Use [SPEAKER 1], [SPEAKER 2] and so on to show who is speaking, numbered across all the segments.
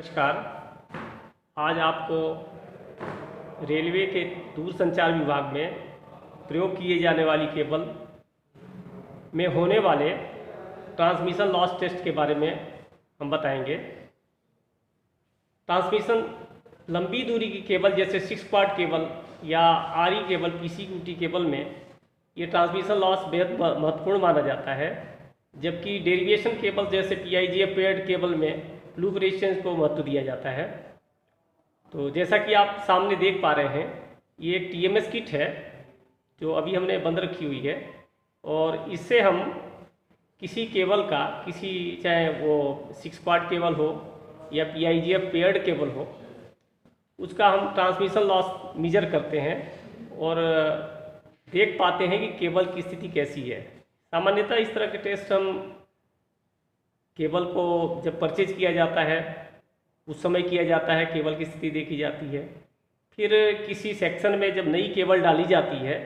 [SPEAKER 1] नमस्कार। आज आपको रेलवे के दूरसंचार विभाग में प्रयोग किए जाने वाली केबल में होने वाले ट्रांसमिशन लॉस टेस्ट के बारे में हम बताएंगे। ट्रांसमिशन लंबी दूरी की केबल जैसे 6 क्वाड केबल या आरई केबल, पीसीक्यूटी केबल में ये ट्रांसमिशन लॉस बेहद महत्वपूर्ण माना जाता है, जबकि डेरिवेशन केबल जैसे पीआईजीएफ पेयर्ड केबल में लूप रेजिस्टेंस को महत्व दिया जाता है। तो जैसा कि आप सामने देख पा रहे हैं, ये एक टीएमएस किट है जो अभी हमने बंद रखी हुई है, और इससे हम किसी केबल का, चाहे वो 6 क्वाड केबल हो या पीआईजीएफ पेयर्ड केबल हो, उसका हम ट्रांसमिशन लॉस मेजर करते हैं और देख पाते हैं कि केबल की स्थिति कैसी है। सामान्यतः इस तरह के टेस्ट हम केबल को जब परचेज किया जाता है उस समय किया जाता है, केबल की स्थिति देखी जाती है। फिर किसी सेक्शन में जब नई केबल डाली जाती है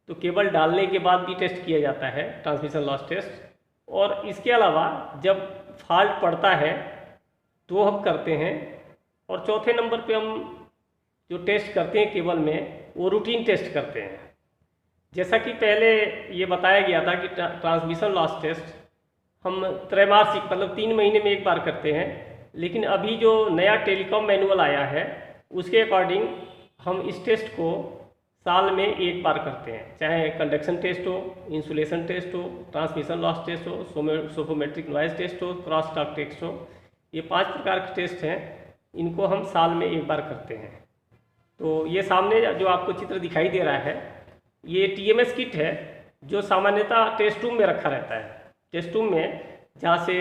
[SPEAKER 1] तो केबल डालने के बाद भी टेस्ट किया जाता है, ट्रांसमिशन लॉस टेस्ट। और इसके अलावा जब फॉल्ट पड़ता है तो हम करते हैं। और चौथे नंबर पे हम जो टेस्ट करते हैं केबल में, वो रूटीन टेस्ट करते हैं। जैसा कि पहले ये बताया गया था कि ट्रांसमिशन लॉस टेस्ट हम त्रैमासिक मतलब 3 महीने में एक बार करते हैं, लेकिन अभी जो नया टेलीकॉम मैनुअल आया है उसके अकॉर्डिंग हम इस टेस्ट को साल में एक बार करते हैं, चाहे कंडक्शन टेस्ट हो, इंसुलेशन टेस्ट हो, ट्रांसमिशन लॉस टेस्ट हो, सोफोमेट्रिक नॉइज टेस्ट हो, क्रॉस टॉक टेस्ट हो। ये 5 प्रकार के टेस्ट हैं, इनको हम साल में एक बार करते हैं। तो ये सामने जो आपको चित्र दिखाई दे रहा है, ये टीएमएस किट है जो सामान्यतः टेस्ट रूम में रखा रहता है। टेस्ट रूम में जहाँ से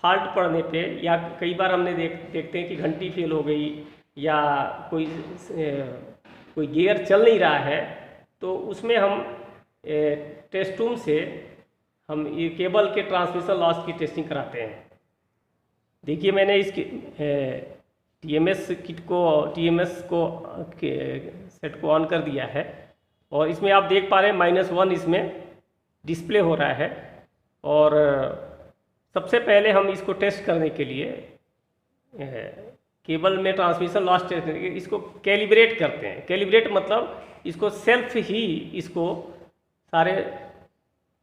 [SPEAKER 1] फॉल्ट पड़ने पे, या कई बार हमने देखते हैं कि घंटी फेल हो गई या कोई गियर चल नहीं रहा है, तो उसमें हम टेस्ट रूम से हम ये केबल के ट्रांसमिशन लॉस की टेस्टिंग कराते हैं। देखिए, मैंने इस टीएमएस सेट को ऑन कर दिया है, और इसमें आप देख पा रहे हैं -1 इसमें डिस्प्ले हो रहा है। और सबसे पहले हम इसको टेस्ट करने के लिए केबल में ट्रांसमिशन लॉस टेस्ट करके इसको कैलिब्रेट करते हैं। कैलिब्रेट मतलब इसको सेल्फ ही इसको सारे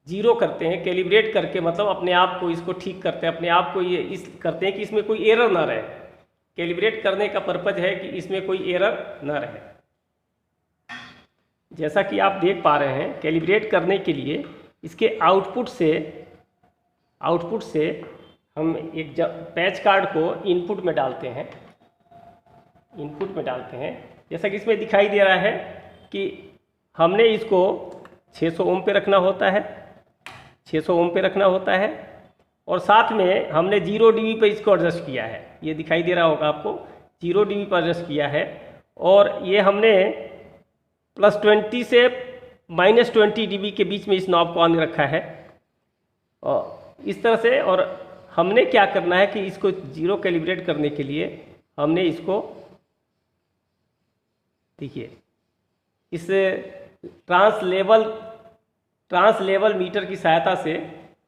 [SPEAKER 1] जीरो करते हैं। कैलिब्रेट करके मतलब अपने आप को इसको ठीक करते हैं, अपने आप को ये इस करते हैं कि इसमें कोई एरर ना रहे। कैलिब्रेट करने का पर्पज़ है कि इसमें कोई एरर ना रहे। जैसा कि आप देख पा रहे हैं, कैलिब्रेट करने के लिए इसके आउटपुट से हम एक पैच कार्ड को इनपुट में डालते हैं। जैसा कि इसमें दिखाई दे रहा है कि हमने इसको 600 ओम पे रखना होता है, और साथ में हमने 0 dB पे इसको एडजस्ट किया है। ये दिखाई दे रहा होगा आपको, 0 dB पर एडजस्ट किया है। और ये हमने +20 से -20 dB के बीच में इस नॉब को ऑन रखा है, और इस तरह से। और हमने क्या करना है कि इसको जीरो कैलिब्रेट करने के लिए हमने इसको, देखिए, इस ट्रांस लेवल मीटर की सहायता से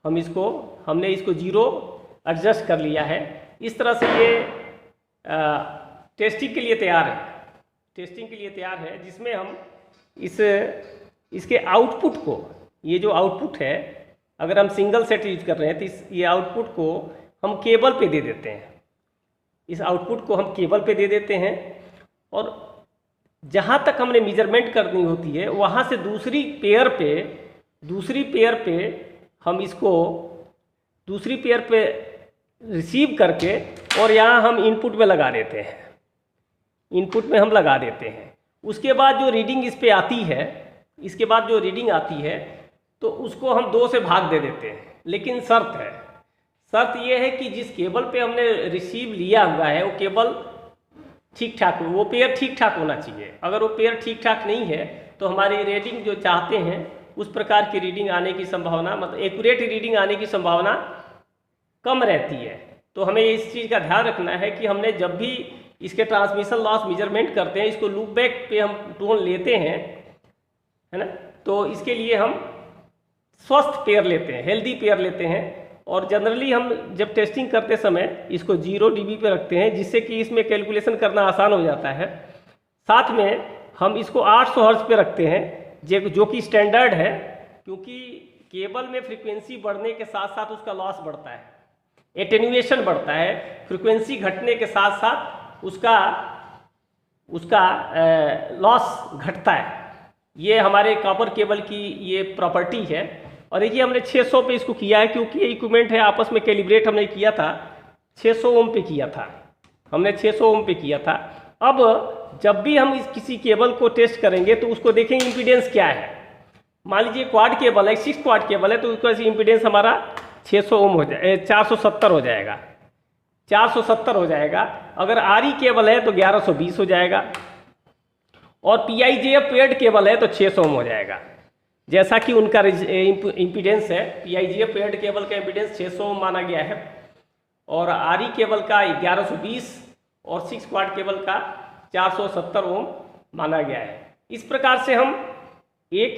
[SPEAKER 1] हमने इसको जीरो एडजस्ट कर लिया है। इस तरह से ये टेस्टिंग के लिए तैयार है, जिसमें हम इसके आउटपुट को, ये जो आउटपुट है, अगर हम सिंगल सेट यूज कर रहे हैं तो ये आउटपुट को हम केबल पे दे देते हैं। और जहाँ तक हमने मेजरमेंट करनी होती है वहाँ से दूसरी पेयर पे हम इसको रिसीव करके, और यहाँ हम इनपुट में लगा देते हैं। उसके बाद जो रीडिंग इस पे आती है, तो उसको हम 2 से भाग दे देते हैं। लेकिन शर्त ये है कि जिस केबल पे हमने रिसीव लिया हुआ है वो केबल ठीक ठाक हो, वो पेयर ठीक ठाक होना चाहिए। अगर वो पेयर ठीक ठाक नहीं है तो हमारी रीडिंग जो चाहते हैं उस प्रकार की रीडिंग आने की संभावना, मतलब एक्यूरेट रीडिंग आने की संभावना कम रहती है। तो हमें इस चीज़ का ध्यान रखना है कि हमने जब भी इसके ट्रांसमिशन लॉस मेजरमेंट करते हैं, इसको लूप बैक पे हम टोन लेते हैं, है ना, तो इसके लिए हम स्वस्थ पेयर लेते हैं, हेल्दी पेयर लेते हैं। और जनरली हम जब टेस्टिंग करते समय इसको 0 dB पे रखते हैं, जिससे कि इसमें कैलकुलेशन करना आसान हो जाता है। साथ में हम इसको 800 हर्ट्ज पे रखते हैं, जो कि स्टैंडर्ड है, क्योंकि केबल में फ्रीक्वेंसी बढ़ने के साथ साथ उसका लॉस बढ़ता है, एटेन्यूएशन बढ़ता है। फ्रीक्वेंसी घटने के साथ साथ उसका लॉस घटता है। ये हमारे कॉपर केबल की ये प्रॉपर्टी है। और देखिए हमने 600 पे इसको किया है, क्योंकि ये इक्विपमेंट है, आपस में कैलिब्रेट हमने किया था 600 ओम पे किया था, हमने 600 ओम पे किया था। अब जब भी हम किसी केबल को टेस्ट करेंगे तो उसको देखेंगे इम्पीडेंस क्या है। मान लीजिए क्वाड केबल है, 6 क्वाड केबल है, तो उसका इम्पीडेंस हमारा 600 ओम हो जाए 470 हो जाएगा, 470 हो जाएगा। अगर आरई केबल है तो 1120 हो जाएगा, और PIJF पेड केबल है तो 600 ओम हो जाएगा। जैसा कि उनका इम्पीडेंस है, PIJF पेड केबल का इम्पीडेंस 600 ओम माना गया है, और आरई केबल का 1120 और 6 क्वाड केबल का 470 ओम माना गया है। इस प्रकार से हम एक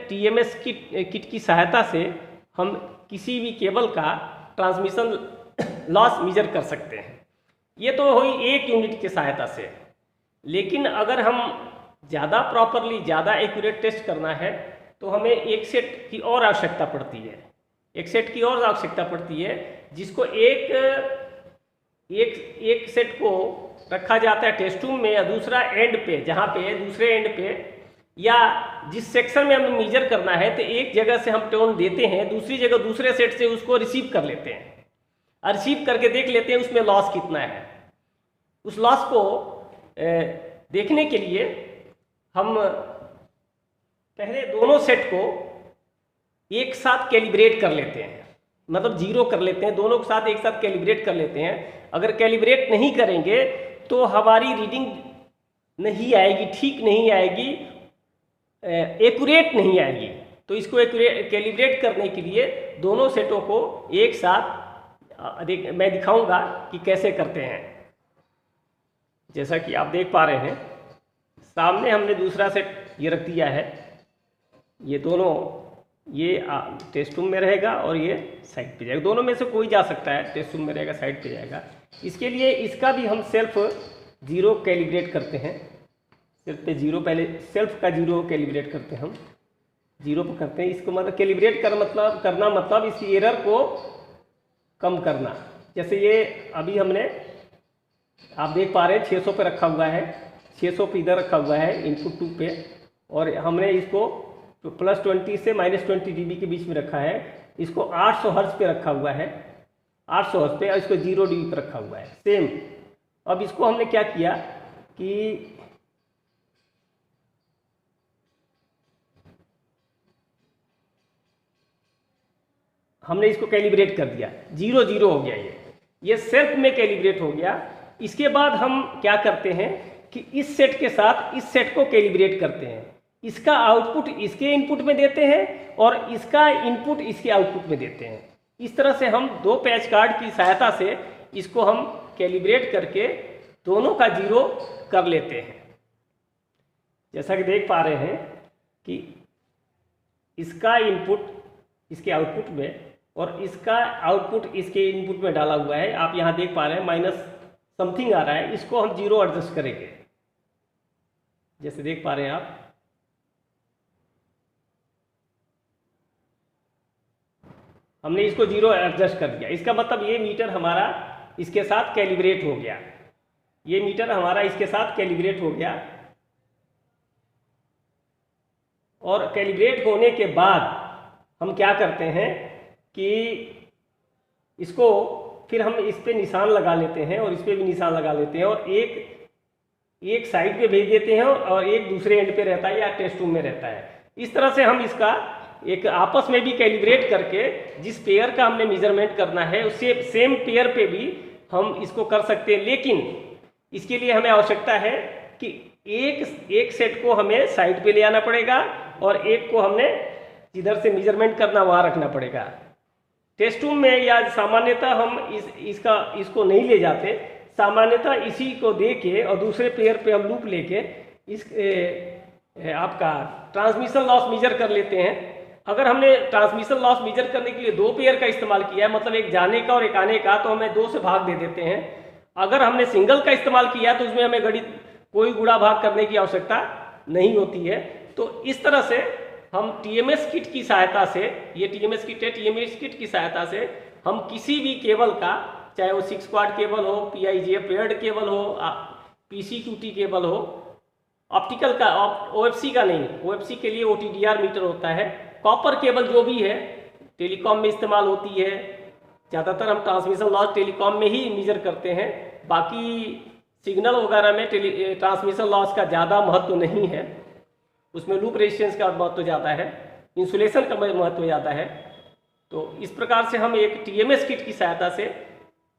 [SPEAKER 1] TMS किट की सहायता से हम किसी भी केबल का ट्रांसमिशन लॉस मेजर कर सकते हैं। ये तो हुई एक यूनिट की सहायता से। लेकिन अगर हम ज़्यादा प्रॉपरली, ज़्यादा एक्यूरेट टेस्ट करना है तो हमें एक सेट की और आवश्यकता पड़ती है, एक सेट की और आवश्यकता पड़ती है, जिसको एक सेट को रखा जाता है टेस्ट रूम में, या दूसरा एंड पे, जहाँ पे दूसरे एंड पे या जिस सेक्शन में हमें मेजर करना है, तो एक जगह से हम टोन देते हैं, दूसरी जगह दूसरे सेट से उसको रिसीव कर लेते हैं, और रिसीव करके देख लेते हैं उसमें लॉस कितना है। उस लॉस को देखने के लिए हम पहले दोनों सेट को एक साथ कैलिब्रेट कर लेते हैं, मतलब 0 कर लेते हैं, दोनों के साथ एक साथ कैलिब्रेट कर लेते हैं। अगर कैलिब्रेट नहीं करेंगे तो हमारी रीडिंग नहीं आएगी, ठीक नहीं आएगी, एक्यूरेट नहीं आएगी। तो इसको कैलिब्रेट करने के लिए दोनों सेटों को एक साथ मैं दिखाऊंगा कि कैसे करते हैं। जैसा कि आप देख पा रहे हैं, सामने हमने दूसरा सेट ये रख दिया है, ये दोनों ये टेस्ट रूम में रहेगा और ये साइड पे जाएगा। दोनों में से कोई जा सकता है, टेस्ट रूम में रहेगा, साइड पे जाएगा। इसके लिए इसका भी हम सेल्फ 0 कैलिब्रेट करते हैं, सेल्फ पे 0, पहले सेल्फ का 0 कैलिब्रेट करते हैं, हम 0 पर करते हैं। इसको मतलब कैलिब्रेट करना मतलब इसी एरर को कम करना। जैसे ये अभी हमने, आप देख पा रहे हैं 600 पे रखा हुआ है, 600 पे इधर रखा हुआ है इनपुट 2 पे, और हमने इसको तो +20 से -20 dB के बीच में रखा है। इसको 800 हर्ट्ज पे रखा हुआ है, 800 हर्ट्ज पे, और इसको 0 dB पे रखा हुआ है सेम। अब इसको हमने क्या किया कि हमने इसको कैलिब्रेट कर दिया, 0 हो गया, ये सेल्फ में कैलिब्रेट हो गया। इसके बाद हम क्या करते हैं कि इस सेट के साथ इस सेट को कैलिब्रेट करते हैं। इसका आउटपुट इसके इनपुट में देते हैं और इसका इनपुट इसके आउटपुट में देते हैं। इस तरह से हम 2 पैच कार्ड की सहायता से इसको हम कैलिब्रेट करके दोनों का 0 कर लेते हैं। जैसा कि देख पा रहे हैं कि इसका इनपुट इसके आउटपुट में और इसका आउटपुट इसके इनपुट में डाला हुआ है। आप यहाँ देख पा रहे हैं माइनस समथिंग आ रहा है, इसको हम 0 एडजस्ट करेंगे। जैसे देख पा रहे हैं आप, हमने इसको 0 एडजस्ट कर दिया। इसका मतलब ये मीटर हमारा इसके साथ कैलिब्रेट हो गया, ये मीटर हमारा इसके साथ कैलिब्रेट हो गया। और कैलिब्रेट होने के बाद हम क्या करते हैं कि इसको फिर हम इस पे निशान लगा लेते हैं और इस पे भी निशान लगा लेते हैं, और एक साइड पे भेज देते हैं और एक दूसरे एंड पे रहता है या टेस्ट रूम में रहता है। इस तरह से हम इसका एक आपस में भी कैलिब्रेट करके जिस पेयर का हमने मेजरमेंट करना है उससे सेम पेयर पे भी हम इसको कर सकते हैं। लेकिन इसके लिए हमें आवश्यकता है कि एक सेट को हमें साइड पे ले आना पड़ेगा और एक को हमने जिधर से मेजरमेंट करना वहाँ रखना पड़ेगा। टेस्ट रूम में या सामान्यतः हम इसको नहीं ले जाते, सामान्यतः इसी को दे के और दूसरे पेयर पे हम लूप लेके इस आपका ट्रांसमिशन लॉस मेजर कर लेते हैं। अगर हमने ट्रांसमिशन लॉस मेजर करने के लिए 2 पेयर का इस्तेमाल किया है, मतलब एक जाने का और एक आने का, तो हमें 2 से भाग दे देते हैं। अगर हमने सिंगल का इस्तेमाल किया तो उसमें हमें गणित कोई गुणा भाग करने की आवश्यकता नहीं होती है। तो इस तरह से हम टीएमएस किट की सहायता से, ये टीएमएस किट है, टीएमएस किट की सहायता से हम किसी भी केबल का, चाहे वो 6 क्वाड केबल हो, PIGA पेयर्ड केबल हो, PCQT केबल हो, ऑप्टिकल का, OFC का नहीं, OFC के लिए OTDR मीटर होता है। कॉपर केबल जो भी है टेलीकॉम में इस्तेमाल होती है, ज़्यादातर हम ट्रांसमिशन लॉस टेलीकॉम में ही मेजर करते हैं। बाकी सिग्नल वगैरह में ट्रांसमिशन लॉस का ज़्यादा महत्व नहीं है, उसमें लूप रेजिस्टेंस का महत्व ज़्यादा है, इंसुलेशन का महत्व ज़्यादा है। तो इस प्रकार से हम एक TMS किट की सहायता से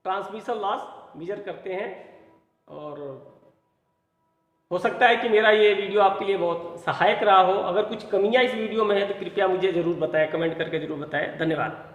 [SPEAKER 1] ट्रांसमिशन लॉस मेजर करते हैं। और हो सकता है कि मेरा ये वीडियो आपके लिए बहुत सहायक रहा हो। अगर कुछ कमियां इस वीडियो में है तो कृपया मुझे ज़रूर बताएं, कमेंट करके ज़रूर बताएं। धन्यवाद।